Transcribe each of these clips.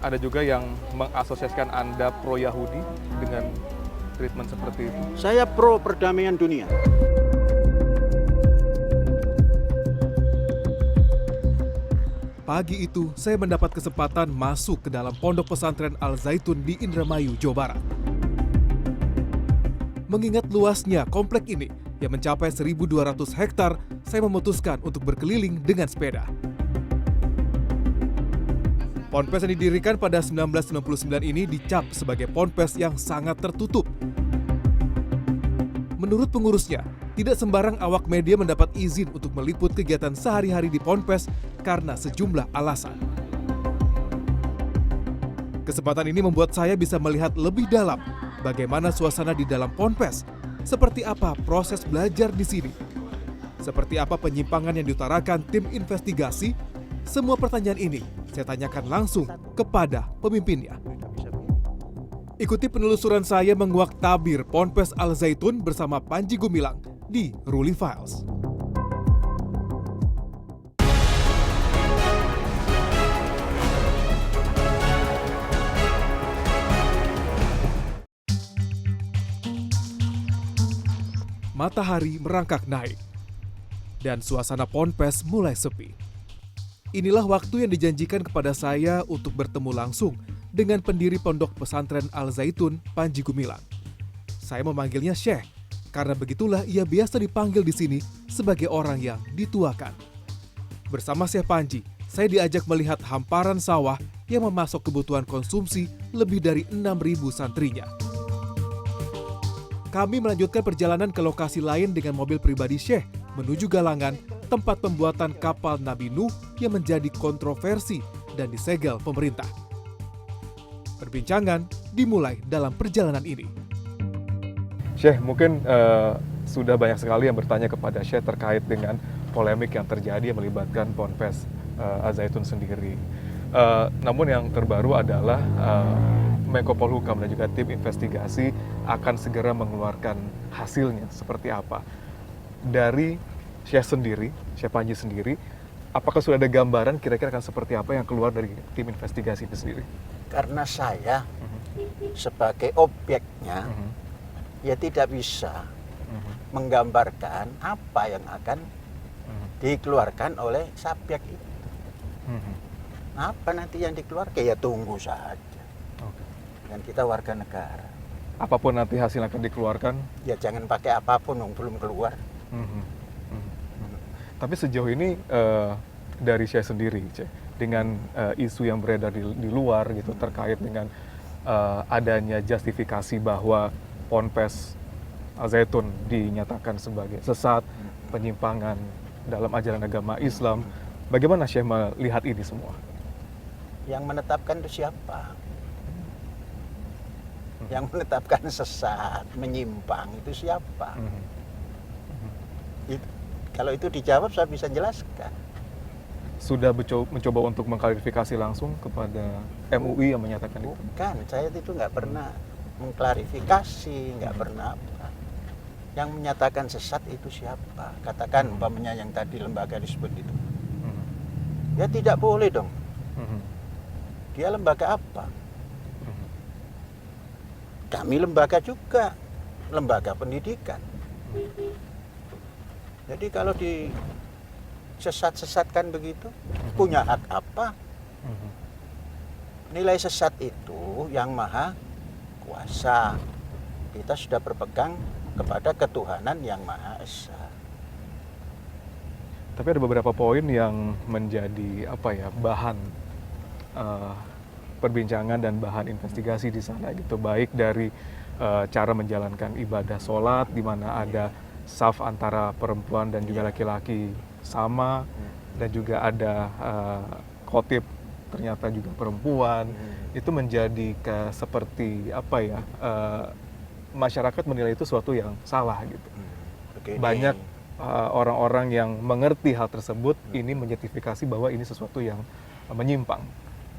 ada juga yang mengasosiasikan Anda pro Yahudi dengan treatment seperti itu. Saya pro perdamaian dunia. Pagi itu, saya mendapat kesempatan masuk ke dalam pondok pesantren Al-Zaitun di Indramayu, Jawa Barat. Mengingat luasnya komplek ini yang mencapai 1.200 hektar, saya memutuskan untuk berkeliling dengan sepeda. Ponpes yang didirikan pada 1999 ini dicap sebagai ponpes yang sangat tertutup. Menurut pengurusnya, tidak sembarang awak media mendapat izin untuk meliput kegiatan sehari-hari di ponpes karena sejumlah alasan. Kesempatan ini membuat saya bisa melihat lebih dalam bagaimana suasana di dalam ponpes, seperti apa proses belajar di sini, seperti apa penyimpangan yang diutarakan tim investigasi. Semua pertanyaan ini saya tanyakan langsung kepada pemimpinnya. Ikuti penelusuran saya menguak tabir Ponpes Al-Zaitun bersama Panji Gumilang di Ruli Files. Matahari merangkak naik dan suasana ponpes mulai sepi. Inilah waktu yang dijanjikan kepada saya untuk bertemu langsung dengan pendiri pondok pesantren Al-Zaitun, Panji Gumilang. Saya memanggilnya Syekh karena begitulah ia biasa dipanggil di sini sebagai orang yang dituakan. Bersama Syekh Panji, saya diajak melihat hamparan sawah yang memasok kebutuhan konsumsi lebih dari 6.000 santrinya. Kami melanjutkan perjalanan ke lokasi lain dengan mobil pribadi Syekh menuju Galangan, tempat pembuatan kapal Nabi Nuh yang menjadi kontroversi dan disegel pemerintah. Perbincangan dimulai dalam perjalanan ini. Syekh, mungkin sudah banyak sekali yang bertanya kepada Syekh terkait dengan polemik yang terjadi yang melibatkan Ponpes Al-Zaitun sendiri. Namun yang terbaru adalah Menko Polhukam dan juga tim investigasi akan segera mengeluarkan hasilnya seperti apa. Dari Syekh sendiri, Syekh Panji sendiri, apakah sudah ada gambaran kira-kira akan seperti apa yang keluar dari tim investigasi itu sendiri? Karena saya sebagai objeknya, ya tidak bisa menggambarkan apa yang akan dikeluarkan oleh subjek itu. Apa nanti yang dikeluarkan, ya tunggu saja. Dan kita warga negara. Apapun nanti hasil akan dikeluarkan? Ya jangan pakai apapun, belum keluar. Tapi sejauh ini dari Syekh sendiri, dengan isu yang beredar di luar gitu terkait dengan adanya justifikasi bahwa Ponpes Al-Zaitun dinyatakan sebagai sesat, penyimpangan dalam ajaran agama Islam. Bagaimana Syekh melihat ini semua? Yang menetapkan itu siapa? Yang menetapkan sesat, menyimpang itu siapa? Kalau itu dijawab saya bisa jelaskan. Sudah mencoba untuk mengklarifikasi langsung kepada MUI yang menyatakan itu? Bukan, saya itu nggak pernah mengklarifikasi, nggak pernah apa. Yang menyatakan sesat itu siapa? Katakan umpamanya yang tadi lembaga disebut itu. Ya tidak boleh dong. Dia lembaga apa? Kami lembaga juga, lembaga pendidikan. Jadi kalau disesat-sesatkan begitu, punya hak apa? Nilai sesat itu yang maha kuasa. Kita sudah berpegang kepada ketuhanan yang maha esa. Tapi ada beberapa poin yang menjadi bahan perbincangan dan bahan investigasi di sana gitu, baik dari cara menjalankan ibadah sholat di mana ada saf antara perempuan dan juga laki-laki sama, dan juga ada khotib ternyata juga perempuan. Itu menjadi seperti masyarakat menilai itu suatu yang salah gitu. Banyak orang-orang yang mengerti hal tersebut ini menjustifikasi bahwa ini sesuatu yang menyimpang.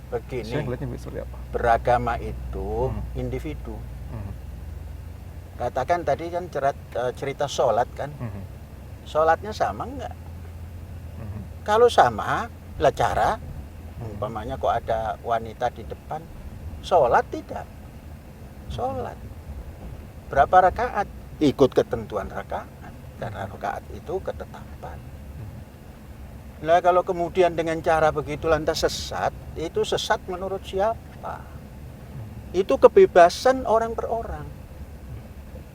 Begini, Saya melihatnya seperti apa? Beragama itu individu. Katakan tadi kan cerita sholat kan, sholatnya sama enggak? Kalau sama, lah cara Umpamanya kok ada wanita di depan, sholat tidak? Sholat. Berapa rakaat? Ikut ketentuan rakaat. Karena rakaat itu ketetapan. Nah kalau kemudian dengan cara begitu lantas sesat, itu sesat menurut siapa? Itu kebebasan orang per orang.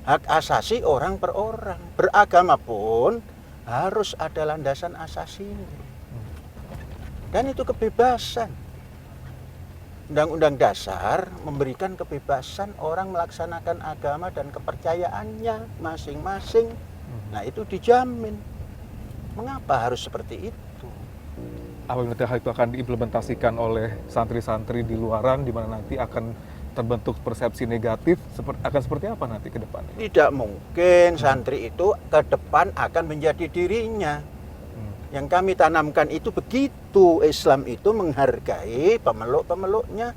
Hak asasi orang per orang. Beragama pun harus ada landasan asasinya. Dan itu kebebasan. Undang-undang dasar memberikan kebebasan orang melaksanakan agama dan kepercayaannya masing-masing. Nah itu dijamin. Mengapa harus seperti itu? Apabila hal itu akan diimplementasikan oleh santri-santri di luaran, di mana nanti akan terbentuk persepsi negatif, akan seperti apa nanti ke depan? Tidak mungkin santri itu ke depan akan menjadi dirinya. Yang kami tanamkan itu begitu. Islam itu menghargai pemeluk-pemeluknya,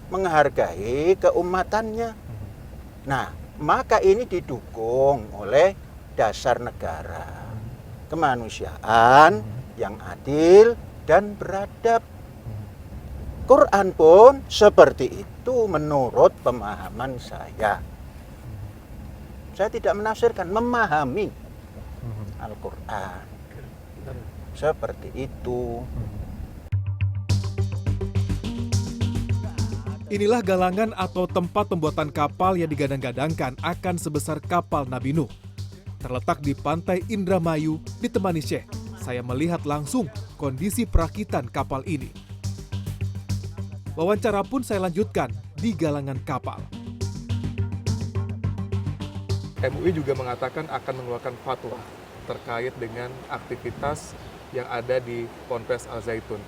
menghargai keumatannya. Nah, maka ini didukung oleh dasar negara, kemanusiaan yang adil dan beradab. Quran pun seperti itu menurut pemahaman saya. Saya tidak menafsirkan, memahami Al-Quran. Seperti itu. Inilah galangan atau tempat pembuatan kapal yang digadang-gadangkan akan sebesar kapal Nabi Nuh. Terletak di pantai Indramayu, ditemani Syekh, saya melihat langsung kondisi perakitan kapal ini. Wawancara pun saya lanjutkan di galangan kapal. MUI juga mengatakan akan mengeluarkan fatwa terkait dengan aktivitas yang ada di Ponpes Al Zaitun.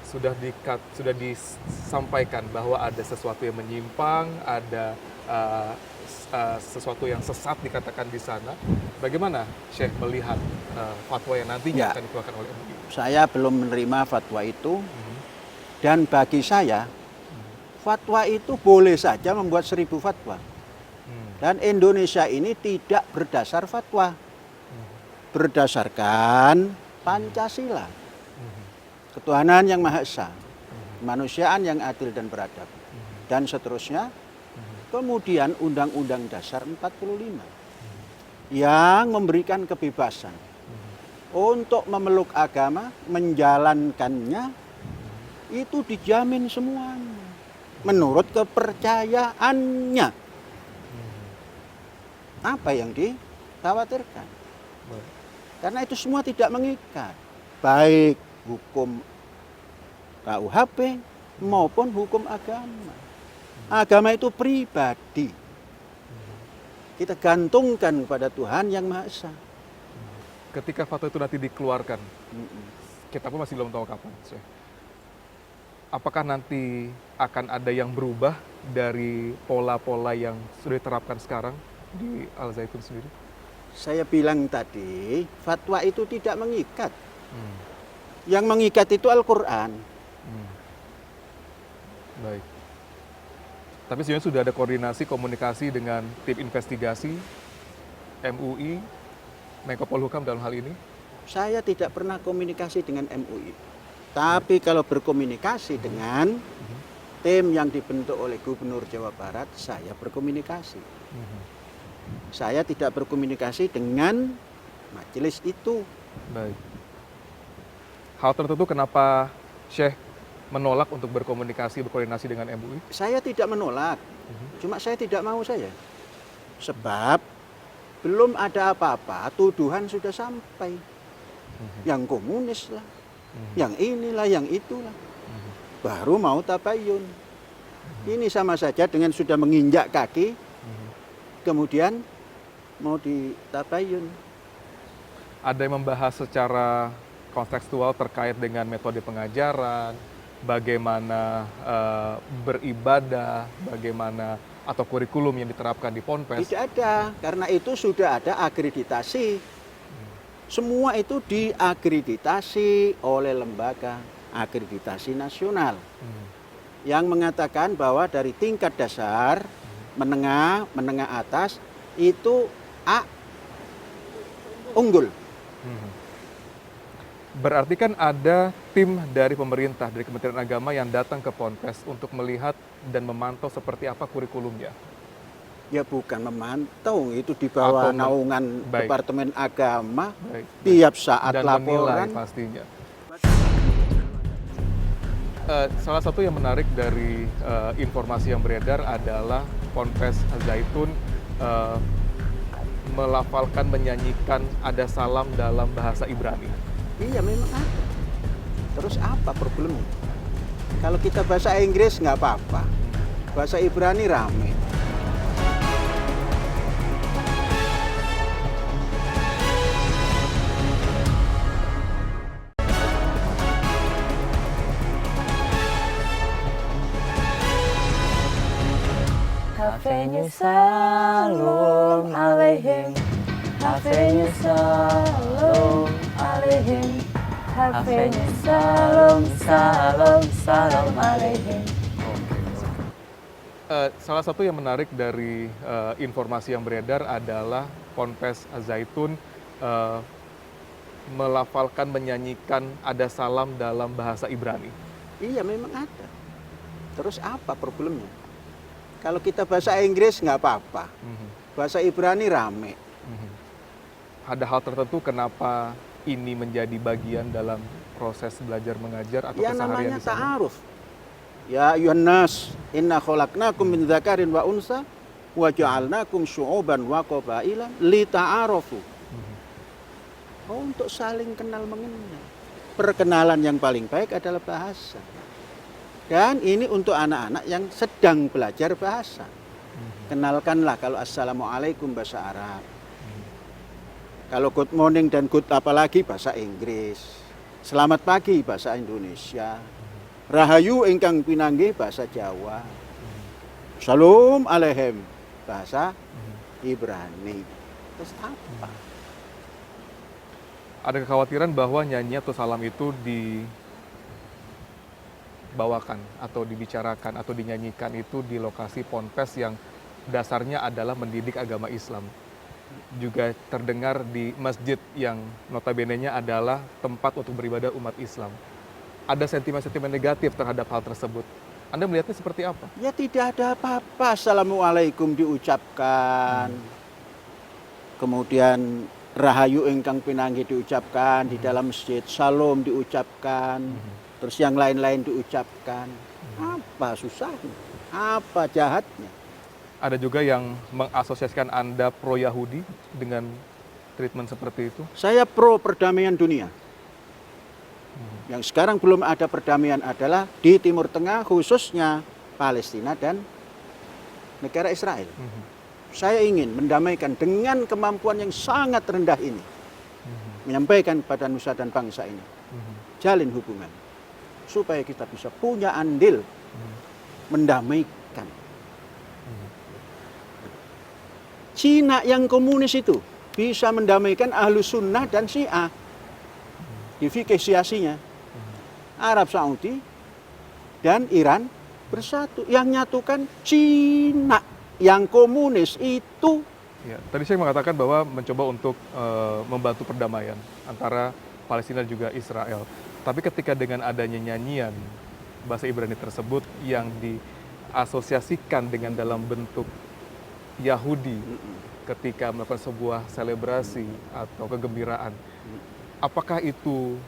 Sudah disampaikan bahwa ada sesuatu yang menyimpang, ada sesuatu yang sesat dikatakan di sana. Bagaimana Syekh melihat fatwa yang nantinya akan dikeluarkan oleh MUI? Saya belum menerima fatwa itu. Dan bagi saya, fatwa itu boleh saja membuat 1000 fatwa. Dan Indonesia ini tidak berdasar fatwa. Berdasarkan Pancasila. Ketuhanan yang Maha Esa. Kemanusiaan yang adil dan beradab. Dan seterusnya. Kemudian Undang-Undang Dasar 45. Yang memberikan kebebasan. Untuk memeluk agama, menjalankannya, itu dijamin semuanya menurut kepercayaannya. Apa yang dikhawatirkan? Karena itu semua tidak mengikat, baik hukum KUHP maupun hukum agama. Agama itu pribadi, kita gantungkan kepada Tuhan yang Maha Esa. Ketika fatwa itu nanti dikeluarkan, kita pun masih belum tahu kapan, Syekh. Apakah nanti akan ada yang berubah dari pola-pola yang sudah diterapkan sekarang di Al Zaitun sendiri? Saya bilang tadi, fatwa itu tidak mengikat. Yang mengikat itu Al-Quran. Baik. Tapi sebenarnya sudah ada koordinasi, komunikasi dengan tim investigasi, MUI, Menko Polhukam dalam hal ini? Saya tidak pernah komunikasi dengan MUI. Tapi kalau berkomunikasi dengan tim yang dibentuk oleh Gubernur Jawa Barat, saya berkomunikasi. Saya tidak berkomunikasi dengan majelis itu. Baik. Hal tertentu kenapa Syekh menolak untuk berkoordinasi dengan MUI? Saya tidak menolak, cuma saya tidak mau saya. Sebab belum ada apa-apa, tuduhan sudah sampai. Yang komunis lah, yang inilah, yang itulah. Baru mau tabayun. Ini sama saja dengan sudah menginjak kaki, kemudian mau ditabayun. Ada yang membahas secara kontekstual terkait dengan metode pengajaran, bagaimana beribadah, bagaimana atau kurikulum yang diterapkan di Ponpes? Tidak ada, karena itu sudah ada akreditasi. Semua itu diakreditasi oleh lembaga akreditasi nasional yang mengatakan bahwa dari tingkat dasar, menengah atas itu A unggul. Berarti kan ada tim dari pemerintah, dari Kementerian Agama yang datang ke Ponpes untuk melihat dan memantau seperti apa kurikulumnya. Ya bukan memantau, itu di bawah Atau naungan baik. Departemen Agama, Baik. tiap saat Dan laporan. menilai pastinya. Salah satu yang menarik dari informasi yang beredar adalah Ponpes Zaitun melafalkan, menyanyikan ada salam dalam bahasa Ibrani. Iya memang ada. Terus apa problemnya? Kalau kita bahasa Inggris nggak apa-apa, bahasa Ibrani rame. Hafenya salam alaihim, hafenya salam alaihim, hafenya salam salam salam alaihim. Salah satu yang menarik dari informasi yang beredar adalah Ponpes Zaitun melafalkan, menyanyikan ada salam dalam bahasa Ibrani. Iya memang ada. Terus apa problemnya? Kalau kita bahasa Inggris nggak apa-apa, bahasa Ibrani rame. Ada hal tertentu kenapa ini menjadi bagian dalam proses belajar mengajar atau Ya keseharian namanya di sana? ta'aruf. Ya ayuhan nas, inna khalaqnakum min dzakarin wa unsa wa ja'alnakum syu'uban wa qabaila li ta'arufu. Untuk saling kenal mengenal. Perkenalan yang paling baik adalah bahasa. Dan ini untuk anak-anak yang sedang belajar bahasa. Kenalkanlah kalau assalamualaikum bahasa Arab. Kalau good morning dan good apalagi bahasa Inggris. Selamat pagi bahasa Indonesia. Rahayu ingkang pinanggih bahasa Jawa. Shalom alehem bahasa Ibrani. Terus apa? Ada kekhawatiran bahwa nyanyi atau salam itu dibawakan atau dibicarakan atau dinyanyikan itu di lokasi Ponpes yang dasarnya adalah mendidik agama Islam. Juga terdengar di masjid yang notabene-nya adalah tempat untuk beribadah umat Islam. Ada sentimen-sentimen negatif terhadap hal tersebut. Anda melihatnya seperti apa? Ya tidak ada apa-apa. Assalamualaikum diucapkan. Kemudian Rahayu ingkang pinanggih diucapkan di dalam masjid. Salam diucapkan. Terus yang lain-lain diucapkan. Apa susahnya? Apa jahatnya? Ada juga yang mengasosiasikan Anda pro-Yahudi dengan treatment seperti itu? Saya pro perdamaian dunia. Yang sekarang belum ada perdamaian adalah di Timur Tengah, khususnya Palestina dan negara Israel. Saya ingin mendamaikan dengan kemampuan yang sangat rendah ini. Menyampaikan kepada nusa dan bangsa ini. Jalin hubungan. Supaya kita bisa punya andil mendamaikan. Cina yang komunis itu bisa mendamaikan Ahlus Sunnah dan Syiah. Di fikih Syiasinya. Arab Saudi dan Iran bersatu. Yang nyatukan Cina yang komunis itu. Ya, tadi saya mengatakan bahwa mencoba untuk membantu perdamaian antara Palestina dan juga Israel. Tapi ketika dengan adanya nyanyian bahasa Ibrani tersebut yang diasosiasikan dengan dalam bentuk Yahudi ketika melakukan sebuah selebrasi atau kegembiraan, apakah itu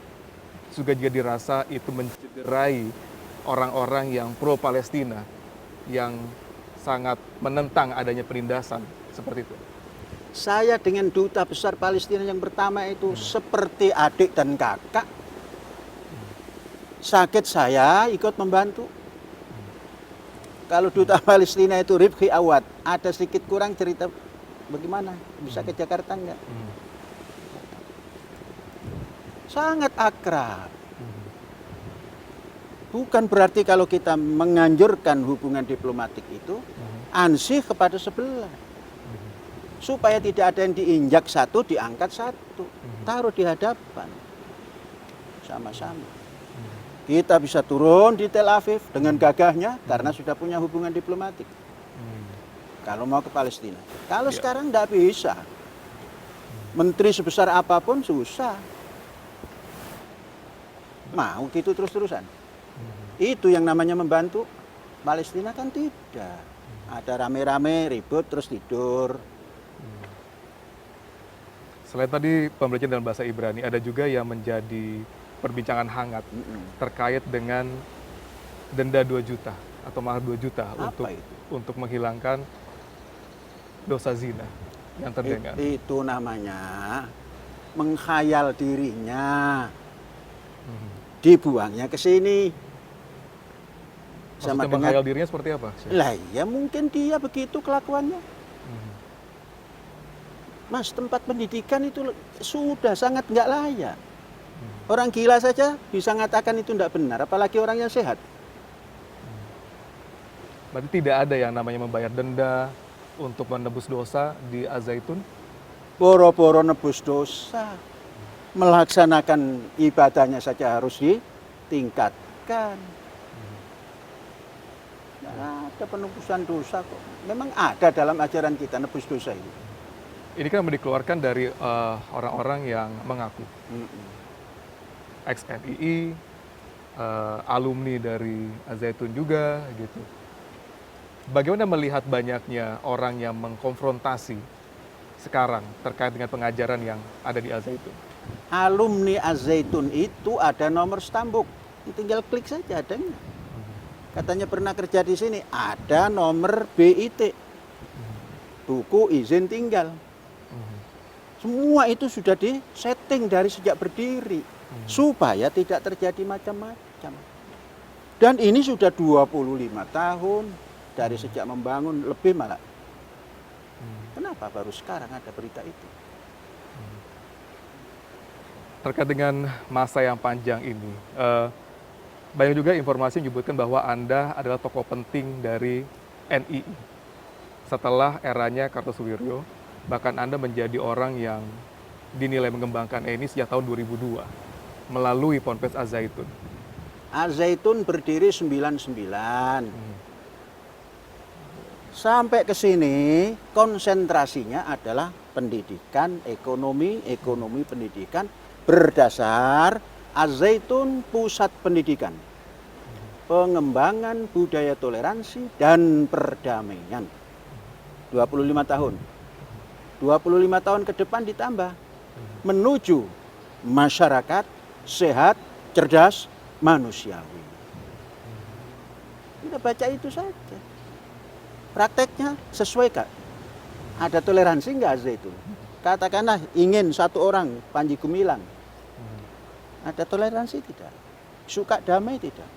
juga dirasa itu mencederai orang-orang yang pro Palestina yang sangat menentang adanya penindasan seperti itu? Saya dengan duta besar Palestina yang pertama itu seperti adik dan kakak. Sakit saya ikut membantu. Kalau duta Palestina itu Rifki Awad, ada sedikit kurang cerita bagaimana bisa ke Jakarta enggak? Sangat akrab. Bukan berarti kalau kita menganjurkan hubungan diplomatik itu ansih kepada sebelah. Supaya tidak ada yang diinjak satu, diangkat satu. Taruh di hadapan. Sama-sama. Kita bisa turun di Tel Aviv dengan gagahnya karena sudah punya hubungan diplomatik. Kalau mau ke Palestina. Kalau sekarang tidak bisa. Menteri sebesar apapun susah. mau gitu terus-terusan. Itu yang namanya membantu. Palestina kan tidak. Ada rame-rame, ribut, terus tidur. Selain tadi pembelajaran dalam bahasa Ibrani, ada juga yang menjadi perbincangan hangat terkait dengan denda 2 juta atau mahar 2 juta Apa itu? untuk menghilangkan dosa zina yang terdengar. Itu namanya menghayal dirinya. Dibuangnya ke sini. Maksudnya menghayal dirinya seperti apa? Lah ya mungkin dia begitu kelakuannya. Mas, tempat pendidikan itu sudah sangat nggak layak. Orang gila saja bisa mengatakan itu tidak benar, apalagi orang yang sehat. Berarti tidak ada yang namanya membayar denda untuk menebus dosa di Al-Zaitun? Boro-boro nebus dosa. Melaksanakan ibadahnya saja harus ditingkatkan. Tidak ada penebusan dosa kok. Memang ada dalam ajaran kita nebus dosa itu. Ini kan dikeluarkan dari orang-orang yang mengaku ex-NII, alumni dari Al-Zaitun juga gitu. Bagaimana melihat banyaknya orang yang mengkonfrontasi sekarang terkait dengan pengajaran yang ada di Al-Zaitun? Alumni Al-Zaitun itu ada nomor stambuk. Tinggal klik saja adanya. Katanya pernah kerja di sini, ada nomor BIT. Buku izin tinggal. Semua itu sudah disetting dari sejak berdiri supaya tidak terjadi macam-macam. Dan ini sudah 25 tahun dari sejak membangun, lebih malah. Kenapa baru sekarang ada berita itu? Terkait dengan masa yang panjang ini, banyak juga informasi menyebutkan bahwa Anda adalah tokoh penting dari NII. Setelah eranya Kartosuwiryo, bahkan Anda menjadi orang yang dinilai mengembangkan NII sejak tahun 2002 melalui Ponpes Al-Zaitun. Al-Zaitun berdiri 99. Sampai ke sini konsentrasinya adalah pendidikan, ekonomi pendidikan berdasar Al-Zaitun pusat pendidikan, pengembangan budaya toleransi dan perdamaian. 25 tahun. 25 tahun ke depan ditambah menuju masyarakat sehat, cerdas, manusiawi. Kita baca itu saja. Prakteknya sesuai Kak. Ada toleransi enggak Zaitun? Katakanlah ingin satu orang Panji Gumilang. Ada toleransi tidak? Suka damai tidak?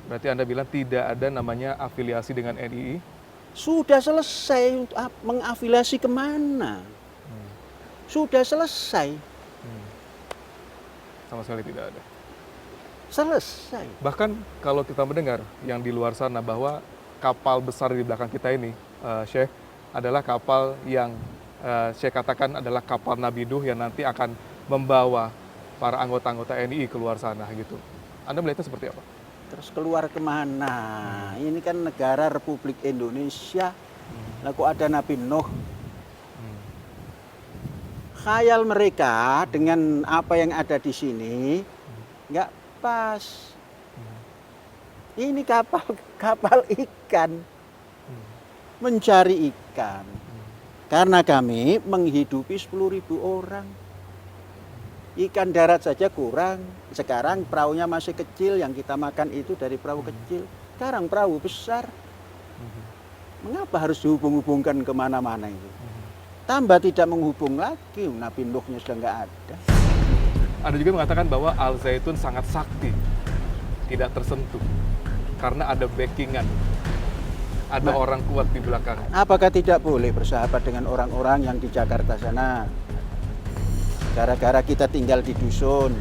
Berarti Anda bilang tidak ada namanya afiliasi dengan NII? Sudah selesai untuk mengafiliasi kemana? Sudah selesai. Sama sekali tidak ada. Selesai. Bahkan kalau kita mendengar yang di luar sana bahwa kapal besar di belakang kita ini, Syekh, adalah kapal yang Syekh katakan adalah kapal Nabi Nuh yang nanti akan membawa para anggota-anggota NII keluar sana gitu. Anda melihatnya seperti apa? Terus keluar kemana? Ini kan negara Republik Indonesia. Lah kok ada Nabi Nuh? Khayal mereka dengan apa yang ada di sini nggak pas. Ini kapal ikan, mencari ikan. Karena kami menghidupi 10.000 orang. Ikan darat saja kurang. Sekarang perahunya masih kecil, yang kita makan itu dari perahu kecil. Sekarang perahu besar. Mengapa harus dihubung-hubungkan kemana-mana itu? Tambah tidak menghubung lagi, Nabi Nuhnya sudah nggak ada. Ada juga mengatakan bahwa Al-Zaitun sangat sakti, tidak tersentuh, karena ada backingan, ada orang kuat di belakang. Apakah tidak boleh bersahabat dengan orang-orang yang di Jakarta sana? Gara-gara kita tinggal di dusun.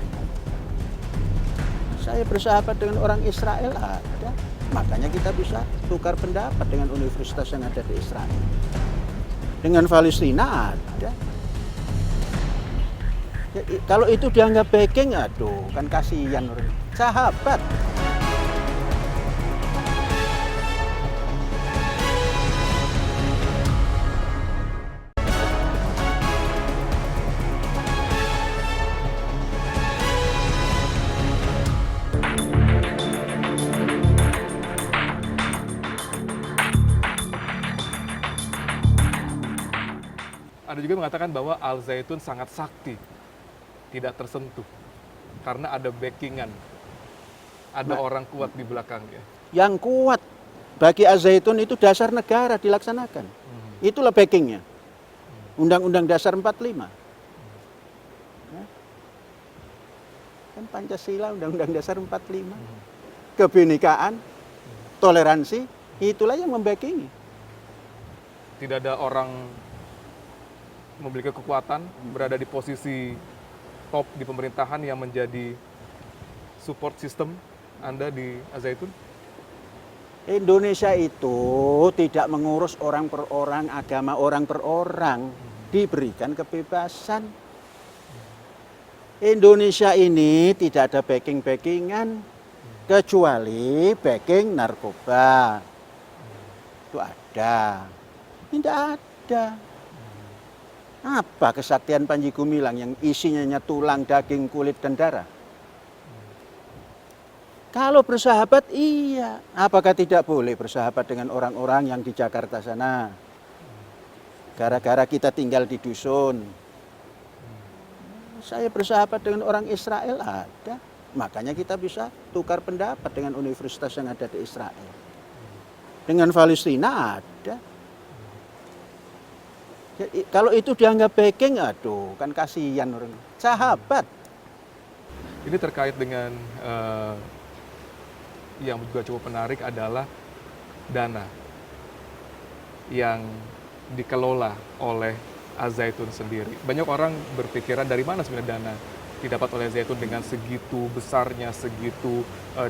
Saya bersahabat dengan orang Israel ada. Makanya kita bisa tukar pendapat dengan universitas yang ada di Israel. Dengan Palestina ada. Ya, kalau itu dianggap backing, aduh, kan kasihan orang. Sahabat. juga mengatakan bahwa Al Zaitun sangat sakti, tidak tersentuh, karena ada backingan, ada orang kuat di belakangnya. Yang kuat bagi Al-Zaitun itu dasar negara dilaksanakan. Itulah backingnya. Undang-Undang Dasar 45. Ya. Kan Pancasila, Undang-Undang Dasar 45. Kebinekaan, toleransi, itulah yang membackingi. Tidak ada orang memiliki kekuatan, berada di posisi top di pemerintahan yang menjadi support system Anda di Al Zaitun? Indonesia itu tidak mengurus orang per orang, agama orang per orang, diberikan kebebasan. Indonesia ini tidak ada backing-backingan kecuali backing narkoba. Itu ada. Tidak ada. Apa kesaktian Panji Gumilang yang isinya hanya tulang, daging, kulit, dan darah? Kalau bersahabat, iya. Apakah tidak boleh bersahabat dengan orang-orang yang di Jakarta sana? Gara-gara kita tinggal di dusun. Saya bersahabat dengan orang Israel, ada. Makanya kita bisa tukar pendapat dengan universitas yang ada di Israel. Dengan Palestina, ada. Jadi, kalau itu dianggap backing, aduh, kan kasihan orang. Sahabat. Ini terkait dengan yang juga cukup menarik adalah dana yang dikelola oleh Al Zaitun sendiri. Banyak orang berpikiran dari mana sebenarnya dana didapat oleh Al Zaitun dengan segitu besarnya, segitu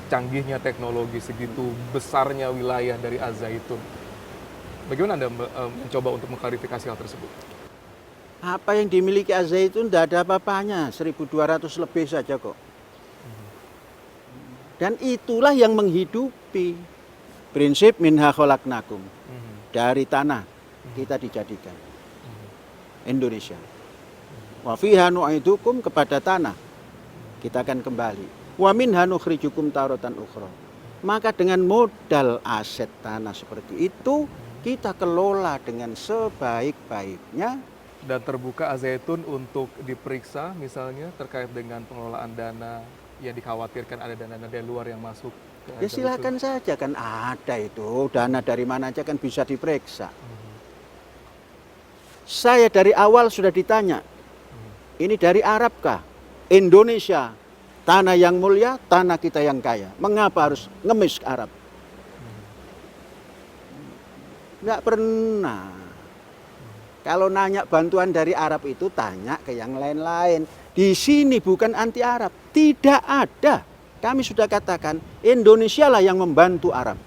canggihnya teknologi, segitu besarnya wilayah dari Al Zaitun. Bagaimana Anda mencoba untuk mengklarifikasi hal tersebut? Apa yang dimiliki Al Zaitun tidak ada apa-apanya, 1.200 lebih saja kok. Dan itulah yang menghidupi prinsip minha khalaqnakum. Dari tanah kita dijadikan. Indonesia. Wa fiha nu'idukum, kepada tanah kita akan kembali. Wa minha nukhrijukum taratan ukhra. Maka dengan modal aset tanah seperti itu kita kelola dengan sebaik-baiknya. Dan terbuka Al Zaitun untuk diperiksa misalnya terkait dengan pengelolaan dana yang dikhawatirkan ada dana-dana dari luar yang masuk ke Ya Al silakan saja, kan ada itu dana dari mana aja kan bisa diperiksa. Saya dari awal sudah ditanya, ini dari Arab kah? Indonesia, tanah yang mulia, tanah kita yang kaya. Mengapa harus ngemis ke Arab? Enggak pernah. Kalau nanya bantuan dari Arab itu tanya ke yang lain-lain. Di sini bukan anti Arab, tidak ada. Kami sudah katakan Indonesia lah yang membantu Arab.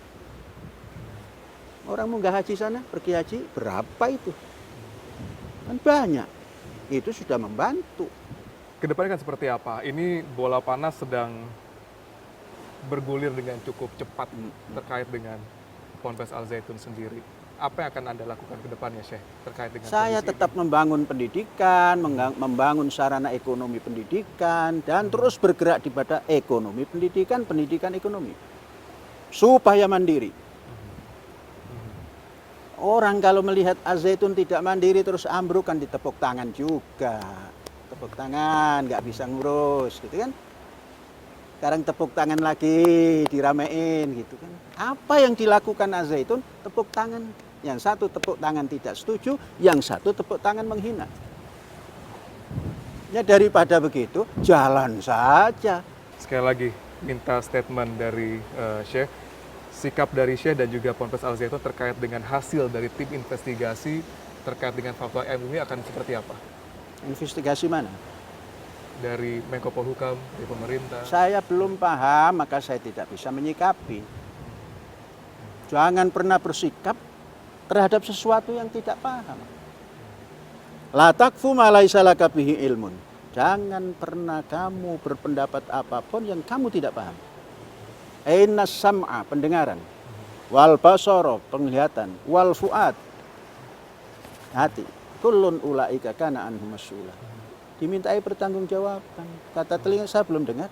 Orang mau nggak haji sana, pergi haji, berapa itu? Kan banyak. Itu sudah membantu. Kedepannya kan seperti apa? Ini bola panas sedang bergulir dengan cukup cepat terkait dengan Ponpes Al Zaitun sendiri. Apa yang akan Anda lakukan ke depannya, Syekh, terkait dengan Saya kondisi tetap ini? membangun pendidikan, membangun sarana ekonomi pendidikan, dan terus bergerak di pada ekonomi pendidikan, pendidikan ekonomi. Supaya mandiri. Orang kalau melihat Al Zaitun tidak mandiri terus ambruk kan ditepuk tangan juga. Tepuk tangan, nggak bisa ngurus gitu kan. Sekarang tepuk tangan lagi, diramein gitu kan. Apa yang dilakukan Al Zaitun? Tepuk tangan. Yang satu tepuk tangan tidak setuju, yang satu tepuk tangan menghina. Ya daripada begitu, jalan saja. Sekali lagi, minta statement dari Syekh, sikap dari Syekh dan juga Ponpes Al Zaitun terkait dengan hasil dari tim investigasi terkait dengan fatwa MUI akan seperti apa? Investigasi mana? Dari Menko Polhukam, dari pemerintah. Saya belum paham, maka saya tidak bisa menyikapi. Jangan pernah bersikap terhadap sesuatu yang tidak paham. La takfu ma laisa laka bihi ilmun. Jangan pernah kamu berpendapat apapun yang kamu tidak paham. Inna sam'a, pendengaran. Wal basara, penglihatan. Wal fuad, hati. Kullun ulaika kana anhu mas'ula. Dimintai pertanggungjawaban. Kata telinga, saya belum dengar.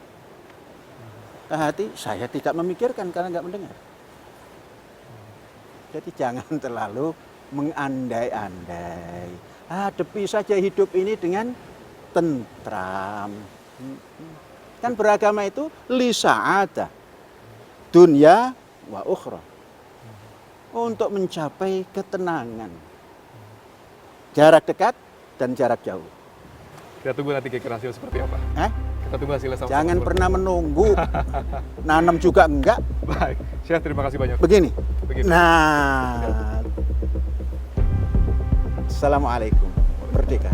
Hati, saya tidak memikirkan karena nggak mendengar. Jadi jangan terlalu mengandai-andai. hadapi saja hidup ini dengan tentram. Kan beragama itu li sa'adah dunya wa ukhra, untuk mencapai ketenangan, jarak dekat dan jarak jauh. Kita tunggu nanti kira-kira hasil seperti apa. Kita tunggu hasilnya sama-sama. Jangan pernah menunggu, nanam juga enggak. Baik, Syekh, terima kasih banyak. Begini. Begini. Nah, Assalamualaikum, merdeka.